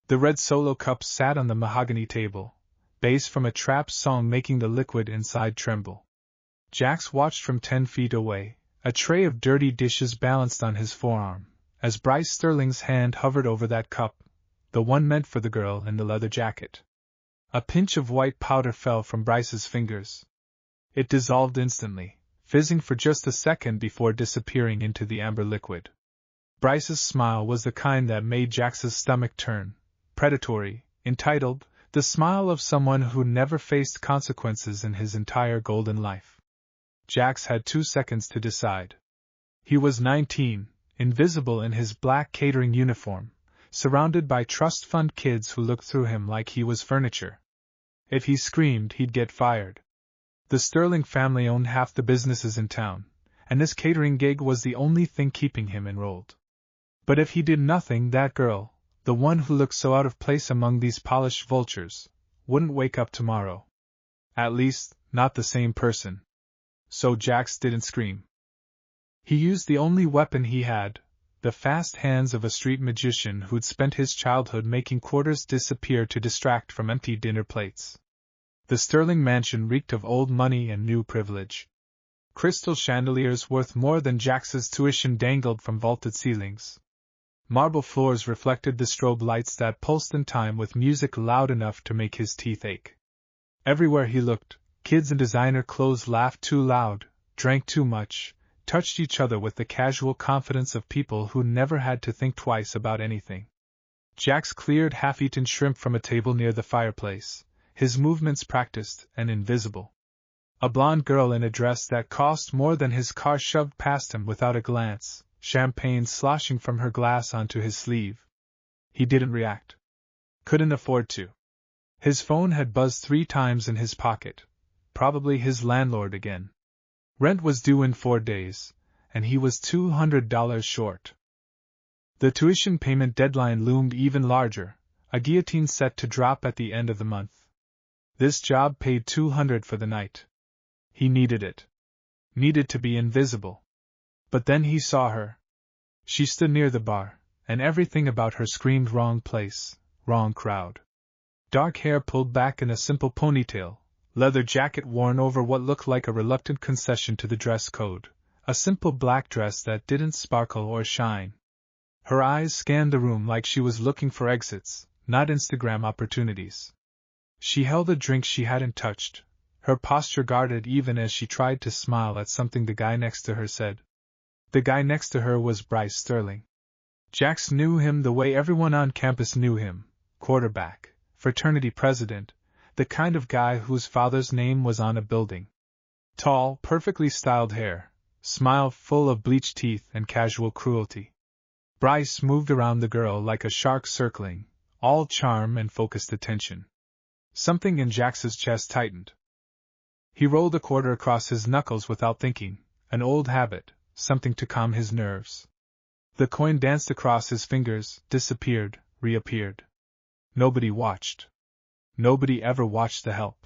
The red solo cup sat on the mahogany table, bass from a trap song making the liquid inside tremble. Jax watched from 10 feet away, a tray of dirty dishes balanced on his forearm, as Bryce Sterling's hand hovered over that cup, the one meant for the girl in the leather jacket. A pinch of white powder fell from Bryce's fingers. It dissolved instantly, fizzing for just a second before disappearing into the amber liquid. Bryce's smile was the kind that made Jax's stomach turn, predatory, entitled, the smile of someone who never faced consequences in his entire golden life. Jax had 2 seconds to decide. He was 19, invisible in his black catering uniform, surrounded by trust fund kids who looked through him like he was furniture. If he screamed, he'd get fired. The Sterling family owned half the businesses in town, and this catering gig was the only thing keeping him enrolled. But if he did nothing, that girl, the one who looked so out of place among these polished vultures, wouldn't wake up tomorrow. At least, not the same person. So Jax didn't scream. He used the only weapon he had, the fast hands of a street magician who'd spent his childhood making quarters disappear to distract from empty dinner plates. The Sterling mansion reeked of old money and new privilege. Crystal chandeliers worth more than Jax's tuition dangled from vaulted ceilings. Marble floors reflected the strobe lights that pulsed in time with music loud enough to make his teeth ache. Everywhere he looked, kids in designer clothes laughed too loud, drank too much, touched each other with the casual confidence of people who never had to think twice about anything. Jax cleared half-eaten shrimp from a table near the fireplace, his movements practiced and invisible. A blonde girl in a dress that cost more than his car shoved past him without a glance, champagne sloshing from her glass onto his sleeve. He didn't react. Couldn't afford to. His phone had buzzed 3 times in his pocket. Probably his landlord again. Rent was due in 4 days, and he was $200 short. The tuition payment deadline loomed even larger, a guillotine set to drop at the end of the month. This job paid $200 for the night. He needed it. Needed to be invisible. But then he saw her. She stood near the bar, and everything about her screamed wrong place, wrong crowd. Dark hair pulled back in a simple ponytail, leather jacket worn over what looked like a reluctant concession to the dress code, a simple black dress that didn't sparkle or shine. Her eyes scanned the room like she was looking for exits, not Instagram opportunities. She held a drink she hadn't touched, her posture guarded even as she tried to smile at something the guy next to her said. The guy next to her was Bryce Sterling. Jax knew him the way everyone on campus knew him, quarterback, fraternity president, the kind of guy whose father's name was on a building. Tall, perfectly styled hair, smile full of bleached teeth and casual cruelty. Bryce moved around the girl like a shark circling, all charm and focused attention. Something in Jax's chest tightened. He rolled a quarter across his knuckles without thinking, an old habit, something to calm his nerves. The coin danced across his fingers, disappeared, reappeared. Nobody watched. Nobody ever watched the help.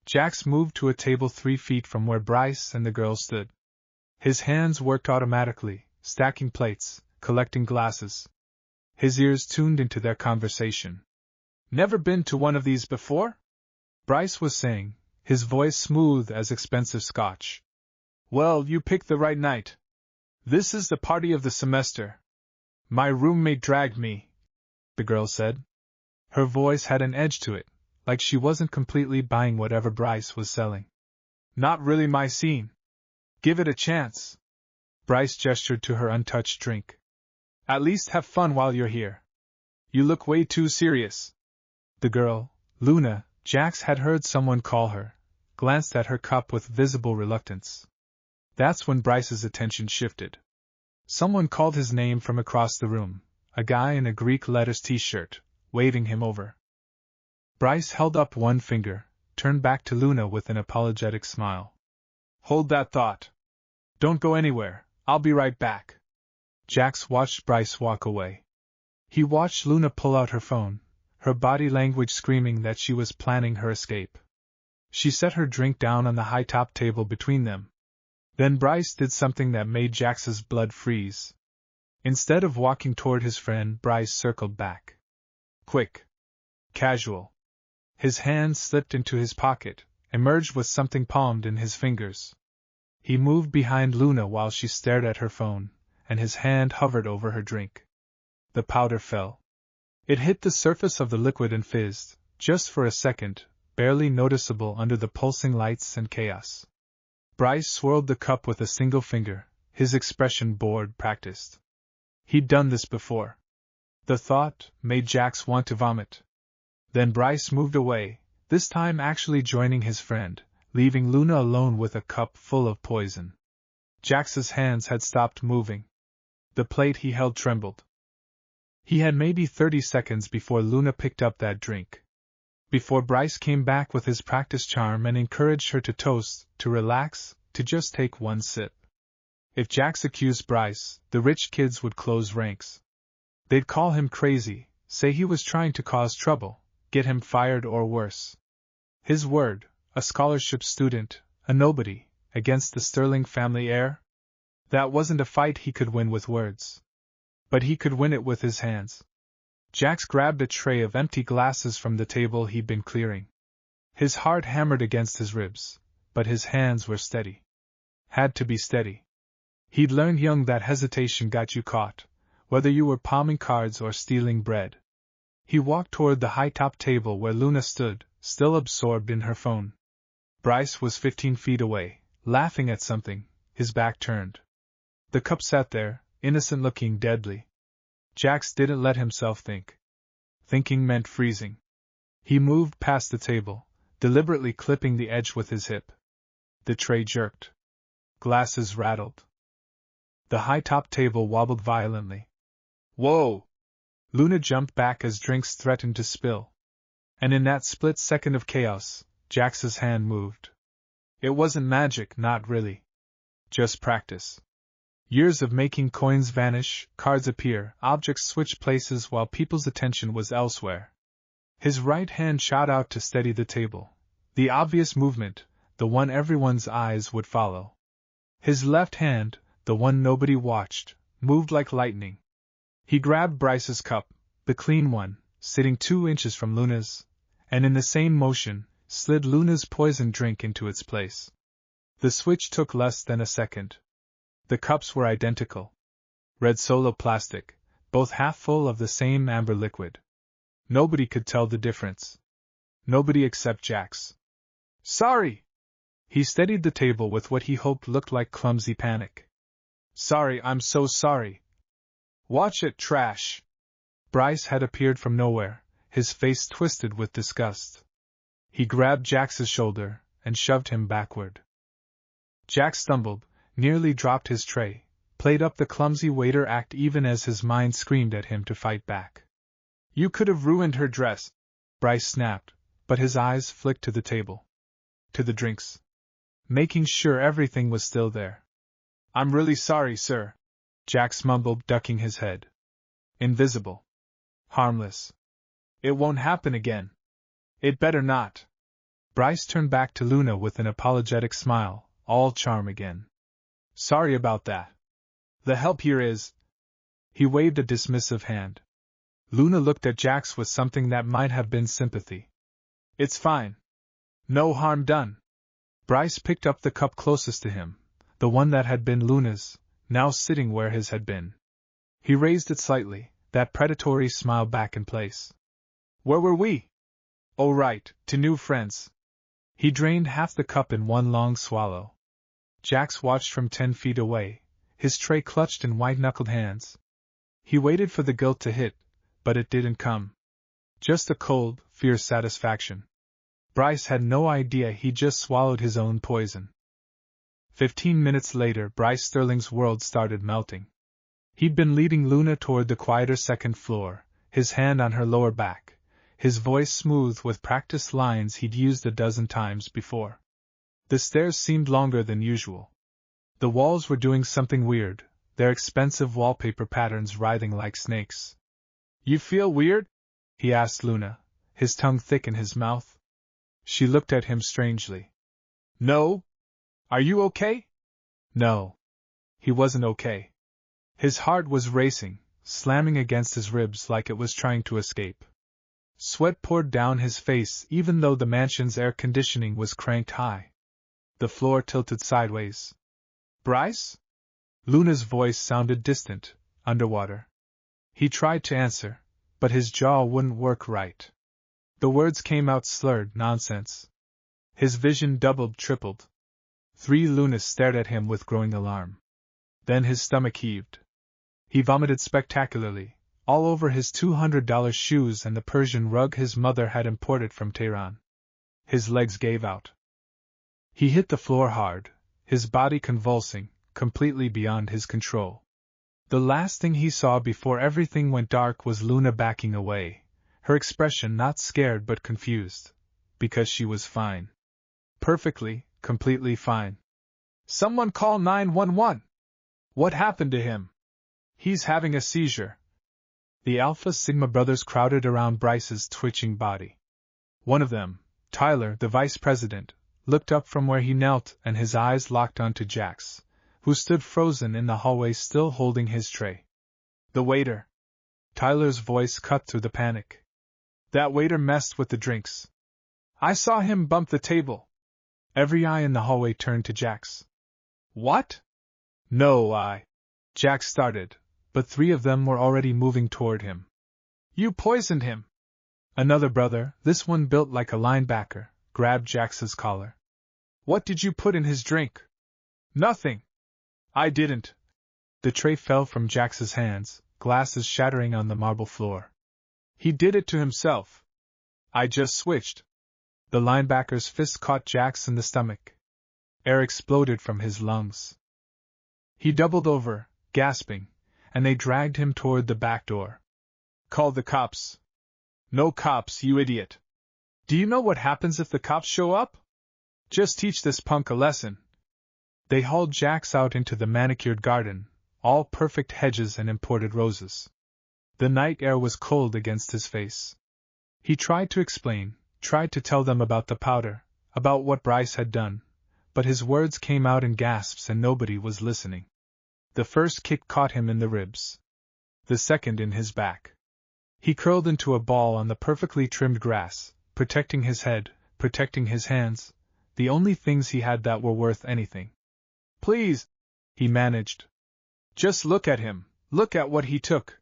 Jax moved to a table 3 feet from where Bryce and the girl stood. His hands worked automatically, stacking plates, collecting glasses. His ears tuned into their conversation. "Never been to one of these before?" Bryce was saying, his voice smooth as expensive scotch. "Well, you picked the right night. This is the party of the semester. My roommate dragged me," the girl said. Her voice had an edge to it, like she wasn't completely buying whatever Bryce was selling. "Not really my scene. Give it a chance." Bryce gestured to her untouched drink. "At least have fun while you're here. You look way too serious." The girl, Luna, Jax had heard someone call her, glanced at her cup with visible reluctance. That's when Bryce's attention shifted. Someone called his name from across the room, a guy in a Greek letters t-shirt, waving him over. Bryce held up one finger, turned back to Luna with an apologetic smile. "Hold that thought. Don't go anywhere, I'll be right back." Jax watched Bryce walk away. He watched Luna pull out her phone, her body language screaming that she was planning her escape. She set her drink down on the high-top table between them. Then Bryce did something that made Jax's blood freeze. Instead of walking toward his friend, Bryce circled back. Quick. Casual. His hand slipped into his pocket, emerged with something palmed in his fingers. He moved behind Luna while she stared at her phone, and his hand hovered over her drink. The powder fell. It hit the surface of the liquid and fizzed, just for a second, barely noticeable under the pulsing lights and chaos. Bryce swirled the cup with a single finger, his expression bored, practiced. He'd done this before. The thought made Jax want to vomit. Then Bryce moved away, this time actually joining his friend, leaving Luna alone with a cup full of poison. Jax's hands had stopped moving. The plate he held trembled. He had maybe 30 seconds before Luna picked up that drink. Before Bryce came back with his practice charm and encouraged her to toast, to relax, to just take one sip. If Jax accused Bryce, the rich kids would close ranks. They'd call him crazy, say he was trying to cause trouble, get him fired or worse. His word, a scholarship student, a nobody, against the Sterling family heir? That wasn't a fight he could win with words. But he could win it with his hands. Jax grabbed a tray of empty glasses from the table he'd been clearing. His heart hammered against his ribs, but his hands were steady. Had to be steady. He'd learned young that hesitation got you caught, whether you were palming cards or stealing bread. He walked toward the high-top table where Luna stood, still absorbed in her phone. Bryce was 15 feet away, laughing at something, his back turned. The cup sat there, innocent-looking, deadly. Jax didn't let himself think. Thinking meant freezing. He moved past the table, deliberately clipping the edge with his hip. The tray jerked. Glasses rattled. The high-top table wobbled violently. Whoa! Luna jumped back as drinks threatened to spill. And in that split second of chaos, Jax's hand moved. It wasn't magic, not really. Just practice. Years of making coins vanish, cards appear, objects switch places while people's attention was elsewhere. His right hand shot out to steady the table. The obvious movement, the one everyone's eyes would follow. His left hand, the one nobody watched, moved like lightning. He grabbed Bryce's cup, the clean one, sitting 2 inches from Luna's, and in the same motion, slid Luna's poisoned drink into its place. The switch took less than a second. The cups were identical. Red Solo plastic, both half full of the same amber liquid. Nobody could tell the difference. Nobody except Jax. Sorry! He steadied the table with what he hoped looked like clumsy panic. Sorry, I'm so sorry. Watch it, trash! Bryce had appeared from nowhere, his face twisted with disgust. He grabbed Jax's shoulder and shoved him backward. Jax stumbled, nearly dropped his tray, played up the clumsy waiter act even as his mind screamed at him to fight back. You could have ruined her dress, Bryce snapped, but his eyes flicked to the table. To the drinks. Making sure everything was still there. I'm really sorry, sir, Jax mumbled, ducking his head. Invisible. Harmless. It won't happen again. It better not. Bryce turned back to Luna with an apologetic smile, all charm again. Sorry about that. The help here is... He waved a dismissive hand. Luna looked at Jax with something that might have been sympathy. It's fine. No harm done. Bryce picked up the cup closest to him, the one that had been Luna's, now sitting where his had been. He raised it slightly, that predatory smile back in place. Where were we? Oh right, to new friends. He drained half the cup in one long swallow. Jax watched from 10 feet away, his tray clutched in white-knuckled hands. He waited for the guilt to hit, but it didn't come. Just a cold, fierce satisfaction. Bryce had no idea he'd just swallowed his own poison. 15 minutes later, Bryce Sterling's world started melting. He'd been leading Luna toward the quieter second floor, his hand on her lower back, his voice smooth with practiced lines he'd used a dozen times before. The stairs seemed longer than usual. The walls were doing something weird, their expensive wallpaper patterns writhing like snakes. You feel weird? He asked Luna, his tongue thick in his mouth. She looked at him strangely. No. Are you okay? No. He wasn't okay. His heart was racing, slamming against his ribs like it was trying to escape. Sweat poured down his face even though the mansion's air conditioning was cranked high. The floor tilted sideways. "Bryce?" Luna's voice sounded distant, underwater. He tried to answer, but his jaw wouldn't work right. The words came out slurred nonsense. His vision doubled, tripled. 3 Lunas stared at him with growing alarm. Then his stomach heaved. He vomited spectacularly, all over his $200 shoes and the Persian rug his mother had imported from Tehran. His legs gave out. He hit the floor hard, his body convulsing, completely beyond his control. The last thing he saw before everything went dark was Luna backing away, her expression not scared but confused, because she was fine. Perfectly, completely fine. "Someone call 911! What happened to him? He's having a seizure." The Alpha Sigma brothers crowded around Bryce's twitching body. One of them, Tyler, the vice president, looked up from where he knelt and his eyes locked onto Jax, who stood frozen in the hallway still holding his tray. "The waiter." Tyler's voice cut through the panic. "That waiter messed with the drinks. I saw him bump the table." Every eye in the hallway turned to Jax. "What?" "No, Jax started, but 3 of them were already moving toward him. "You poisoned him." Another brother, this one built like a linebacker, grabbed Jax's collar. "What did you put in his drink?" "Nothing. I didn't." The tray fell from Jax's hands, glasses shattering on the marble floor. "He did it to himself. I just switched." The linebacker's fist caught Jax in the stomach. Air exploded from his lungs. He doubled over, gasping, and they dragged him toward the back door. "Call the cops." "No cops, you idiot. Do you know what happens if the cops show up? Just teach this punk a lesson." They hauled Jax out into the manicured garden, all perfect hedges and imported roses. The night air was cold against his face. He tried to explain, tried to tell them about the powder, about what Bryce had done, but his words came out in gasps and nobody was listening. The first kick caught him in the ribs. The second in his back. He curled into a ball on the perfectly trimmed grass, protecting his head, protecting his hands, the only things he had that were worth anything. "Please," he managed. "Just look at him, look at what he took."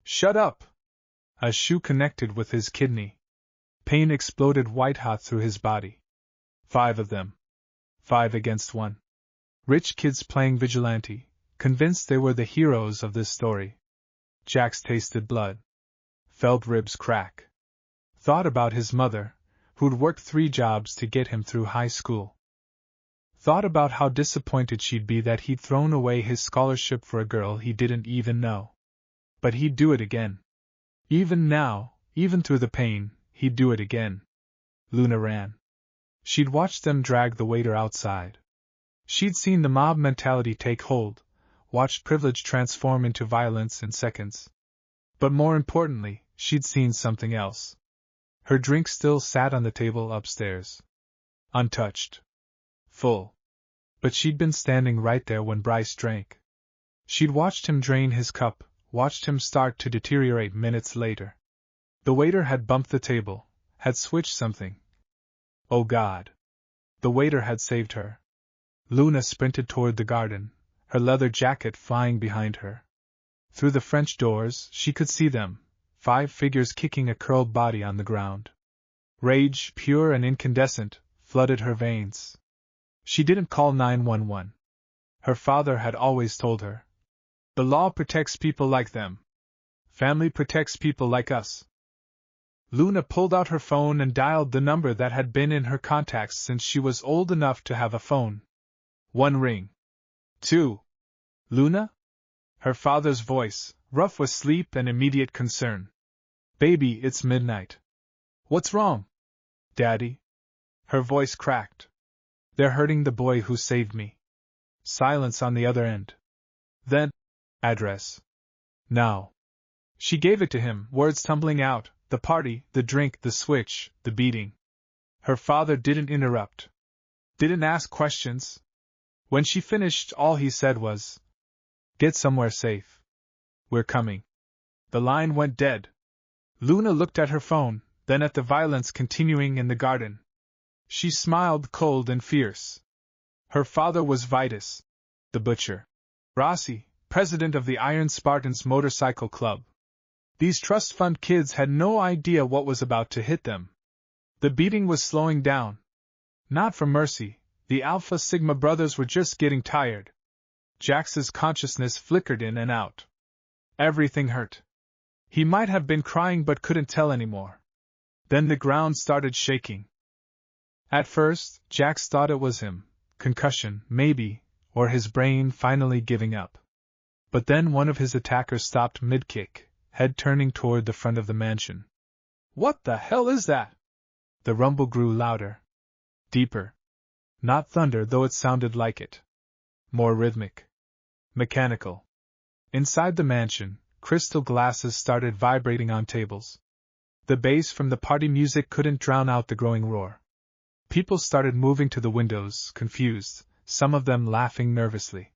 "Shut up." A shoe connected with his kidney. Pain exploded white-hot through his body. 5 of them. 5 against 1. Rich kids playing vigilante, convinced they were the heroes of this story. Jax tasted blood. Felt ribs crack. Thought about his mother, who'd worked 3 jobs to get him through high school. Thought about how disappointed she'd be that he'd thrown away his scholarship for a girl he didn't even know. But he'd do it again. Even now, even through the pain, he'd do it again. Luna ran. She'd watched them drag the waiter outside. She'd seen the mob mentality take hold, watched privilege transform into violence in seconds. But more importantly, she'd seen something else. Her drink still sat on the table upstairs. Untouched. Full. But she'd been standing right there when Bryce drank. She'd watched him drain his cup, watched him start to deteriorate minutes later. The waiter had bumped the table, had switched something. Oh God. The waiter had saved her. Luna sprinted toward the garden, her leather jacket flying behind her. Through the French doors, she could see them, 5 figures kicking a curled body on the ground. Rage, pure and incandescent, flooded her veins. She didn't call 911. Her father had always told her. The law protects people like them. Family protects people like us. Luna pulled out her phone and dialed the number that had been in her contacts since she was old enough to have a phone. 1 ring. 2. "Luna?" Her father's voice, rough with sleep and immediate concern. "Baby, it's midnight. What's wrong?" "Daddy?" Her voice cracked. "They're hurting the boy who saved me." Silence on the other end. Then, "Address." "Now." She gave it to him, words tumbling out, the party, the drink, the switch, the beating. Her father didn't interrupt. Didn't ask questions. When she finished, all he said was, "Get somewhere safe. We're coming." The line went dead. Luna looked at her phone, then at the violence continuing in the garden. She smiled cold and fierce. Her father was Vitus, the butcher. Rossi, president of the Iron Spartans Motorcycle Club. These trust fund kids had no idea what was about to hit them. The beating was slowing down. Not for mercy, the Alpha Sigma brothers were just getting tired. Jax's consciousness flickered in and out. Everything hurt. He might have been crying but couldn't tell anymore. Then the ground started shaking. At first, Jax thought it was him, concussion, maybe, or his brain finally giving up. But then one of his attackers stopped mid-kick, head turning toward the front of the mansion. What the hell is that? The rumble grew louder. Deeper. Not thunder, though it sounded like it. More rhythmic. Mechanical. Inside the mansion, crystal glasses started vibrating on tables. The bass from the party music couldn't drown out the growing roar. People started moving to the windows, confused, some of them laughing nervously.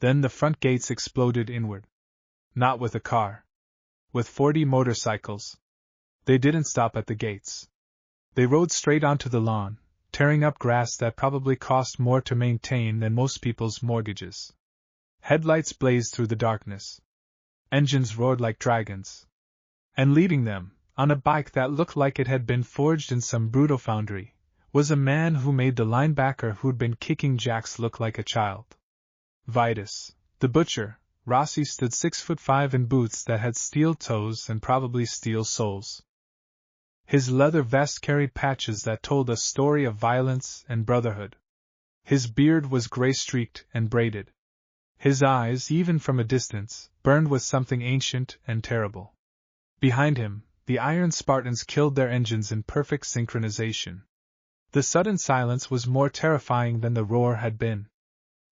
Then the front gates exploded inward. Not with a car. With 40 motorcycles. They didn't stop at the gates. They rode straight onto the lawn, tearing up grass that probably cost more to maintain than most people's mortgages. Headlights blazed through the darkness. Engines roared like dragons. And leading them, on a bike that looked like it had been forged in some brutal foundry, was a man who made the linebacker who'd been kicking Jax look like a child. Vitus, the butcher. Rossi stood 6'5" in boots that had steel toes and probably steel soles. His leather vest carried patches that told a story of violence and brotherhood. His beard was gray-streaked and braided. His eyes, even from a distance, burned with something ancient and terrible. Behind him, the Iron Spartans killed their engines in perfect synchronization. The sudden silence was more terrifying than the roar had been.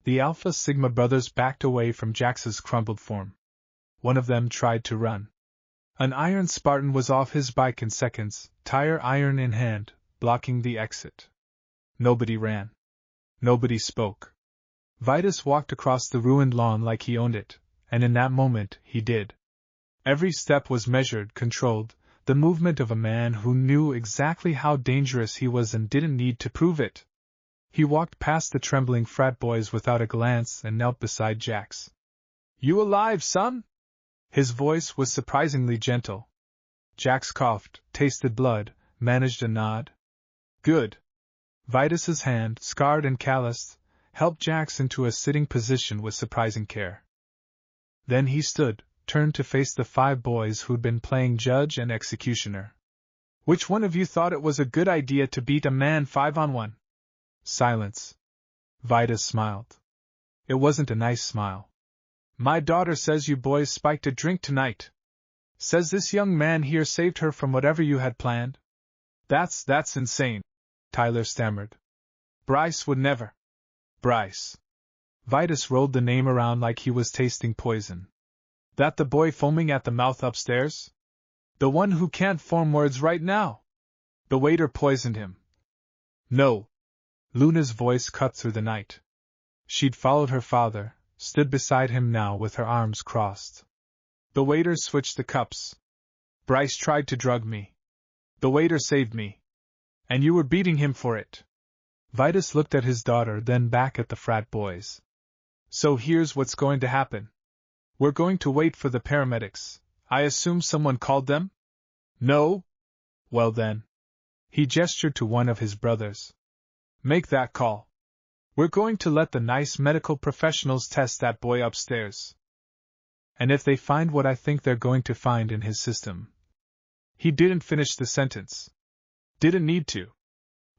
The Alpha Sigma brothers backed away from Jax's crumpled form. One of them tried to run. An Iron Spartan was off his bike in seconds, tire iron in hand, blocking the exit. Nobody ran. Nobody spoke. Vitus walked across the ruined lawn like he owned it, and in that moment he did. Every step was measured, controlled, the movement of a man who knew exactly how dangerous he was and didn't need to prove it. He walked past the trembling frat boys without a glance and knelt beside Jax. "You alive, son?" His voice was surprisingly gentle. Jax coughed, tasted blood, managed a nod. "Good." Vitus's hand, scarred and calloused, helped Jax into a sitting position with surprising care. Then he stood, turned to face the 5 boys who'd been playing judge and executioner. "Which one of you thought it was a good idea to beat a man 5-on-1? Silence. Vitus smiled. It wasn't a nice smile. "My daughter says you boys spiked a drink tonight. Says this young man here saved her from whatever you had planned." That's insane," Tyler stammered. "Bryce would never." "Bryce." Vitus rolled the name around like he was tasting poison. "That the boy foaming at the mouth upstairs? The one who can't form words right now? The waiter poisoned him." "No." Luna's voice cut through the night. She'd followed her father, stood beside him now with her arms crossed. "The waiter switched the cups. Bryce tried to drug me. The waiter saved me. And you were beating him for it." Vitus looked at his daughter, then back at the frat boys. "So here's what's going to happen. We're going to wait for the paramedics. I assume someone called them?" "No." "Well then." He gestured to one of his brothers. "Make that call. We're going to let the nice medical professionals test that boy upstairs. And if they find what I think they're going to find in his system." He didn't finish the sentence. Didn't need to.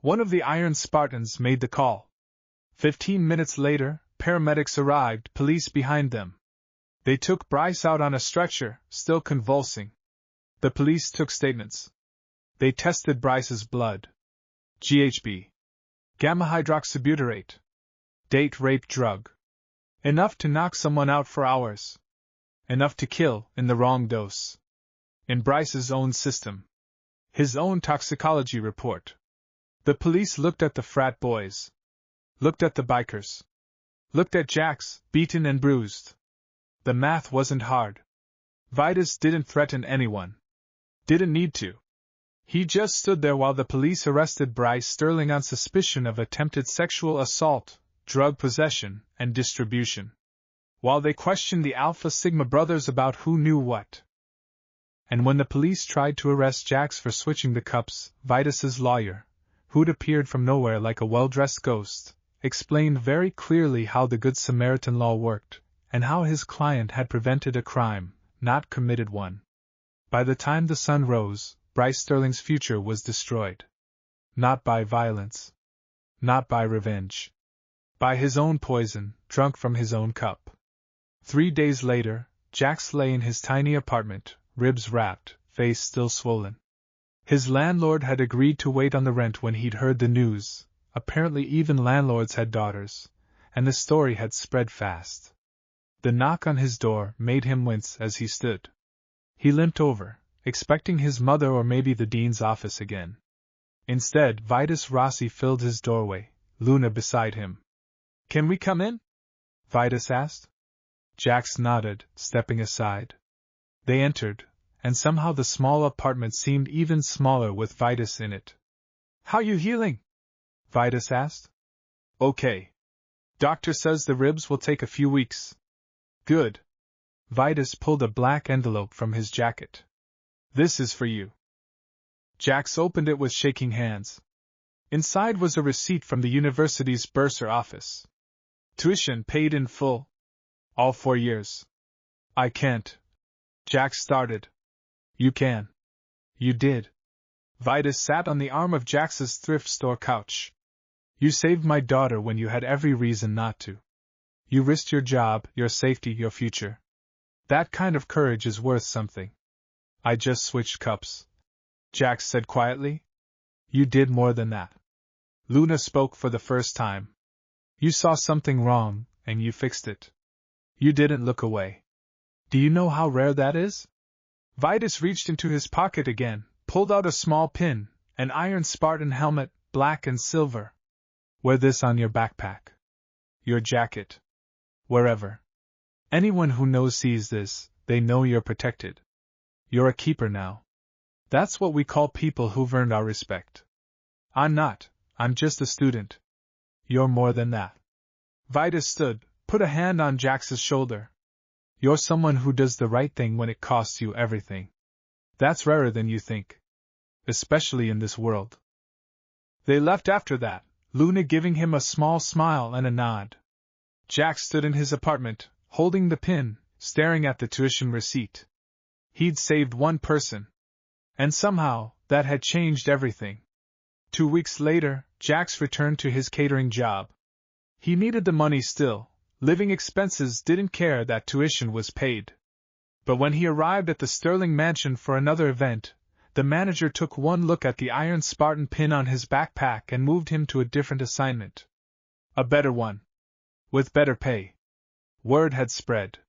One of the Iron Spartans made the call. 15 minutes later, paramedics arrived, police behind them. They took Bryce out on a stretcher, still convulsing. The police took statements. They tested Bryce's blood. GHB. Gamma hydroxybutyrate. Date rape drug. Enough to knock someone out for hours. Enough to kill, in the wrong dose. In Bryce's own system. His own toxicology report. The police looked at the frat boys. Looked at the bikers. Looked at Jax, beaten and bruised. The math wasn't hard. Vitus didn't threaten anyone. Didn't need to. He just stood there while the police arrested Bryce Sterling on suspicion of attempted sexual assault, drug possession, and distribution. While they questioned the Alpha Sigma brothers about who knew what. And when the police tried to arrest Jax for switching the cups, Vitus's lawyer, who'd appeared from nowhere like a well-dressed ghost, explained very clearly how the Good Samaritan law worked, and how his client had prevented a crime, not committed one. By the time the sun rose, Bryce Sterling's future was destroyed. Not by violence. Not by revenge. By his own poison, drunk from his own cup. 3 days later, Jax lay in his tiny apartment, ribs wrapped, face still swollen. His landlord had agreed to wait on the rent when he'd heard the news. Apparently even landlords had daughters, and the story had spread fast. The knock on his door made him wince as he stood. He limped over, expecting his mother or maybe the dean's office again. Instead, Vitus Rossi filled his doorway, Luna beside him. "Can we come in?" Vitus asked. Jax nodded, stepping aside. They entered, and somehow the small apartment seemed even smaller with Vitus in it. "How you healing?" Vitus asked. "Okay. Doctor says the ribs will take a few weeks." "Good." Vitus pulled a black envelope from his jacket. "This is for you." Jax opened it with shaking hands. Inside was a receipt from the university's bursar office. "Tuition paid in full. All 4 years." "I can't." Jax started. "You can." "You did." Vitus sat on the arm of Jax's thrift store couch. "You saved my daughter when you had every reason not to. You risked your job, your safety, your future. That kind of courage is worth something." "I just switched cups," Jax said quietly. "You did more than that." Luna spoke for the first time. "You saw something wrong, and you fixed it. You didn't look away. Do you know how rare that is?" Vitus reached into his pocket again, pulled out a small pin, an iron Spartan helmet, black and silver. "Wear this on your backpack. Your jacket. Wherever. Anyone who knows sees this, they know you're protected. You're a keeper now. That's what we call people who've earned our respect. I'm not, I'm just a student. You're more than that." Vitus stood, put a hand on Jax's shoulder. "You're someone who does the right thing when it costs you everything. That's rarer than you think. Especially in this world." They left after that, Luna giving him a small smile and a nod. Jax stood in his apartment, holding the pin, staring at the tuition receipt. He'd saved one person. And somehow, that had changed everything. 2 weeks later, Jax returned to his catering job. He needed the money still. Living expenses didn't care that tuition was paid. But when he arrived at the Sterling mansion for another event, the manager took one look at the iron Spartan pin on his backpack and moved him to a different assignment. A better one. With better pay. Word had spread.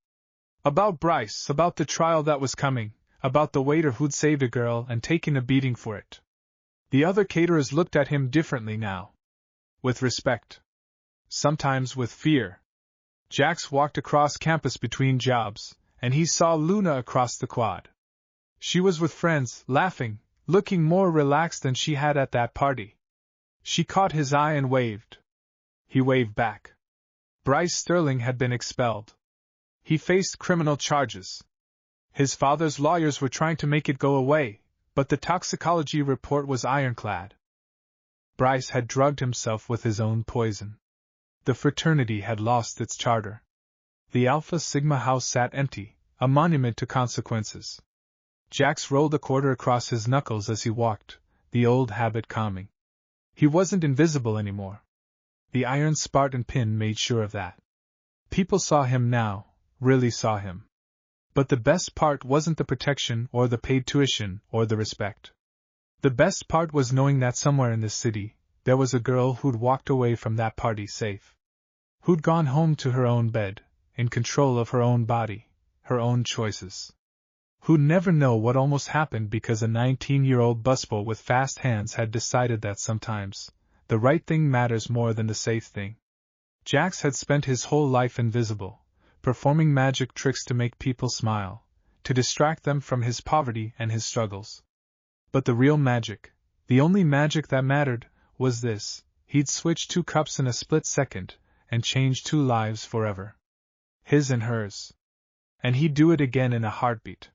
About Bryce, about the trial that was coming, about the waiter who'd saved a girl and taken a beating for it. The other caterers looked at him differently now. With respect. Sometimes with fear. Jax walked across campus between jobs, and he saw Luna across the quad. She was with friends, laughing, looking more relaxed than she had at that party. She caught his eye and waved. He waved back. Bryce Sterling had been expelled. He faced criminal charges. His father's lawyers were trying to make it go away, but the toxicology report was ironclad. Bryce had drugged himself with his own poison. The fraternity had lost its charter. The Alpha Sigma house sat empty, a monument to consequences. Jax rolled a quarter across his knuckles as he walked, the old habit calming. He wasn't invisible anymore. The iron Spartan pin made sure of that. People saw him now, really saw him. But the best part wasn't the protection or the paid tuition or the respect. The best part was knowing that somewhere in this city, there was a girl who'd walked away from that party safe. Who'd gone home to her own bed, in control of her own body, her own choices. Who'd never know what almost happened because a 19-year-old busboy with fast hands had decided that sometimes, the right thing matters more than the safe thing. Jax had spent his whole life invisible, performing magic tricks to make people smile, to distract them from his poverty and his struggles. But the real magic, the only magic that mattered, was this: he'd switch 2 cups in a split second, and change 2 lives forever. His and hers. And he'd do it again in a heartbeat.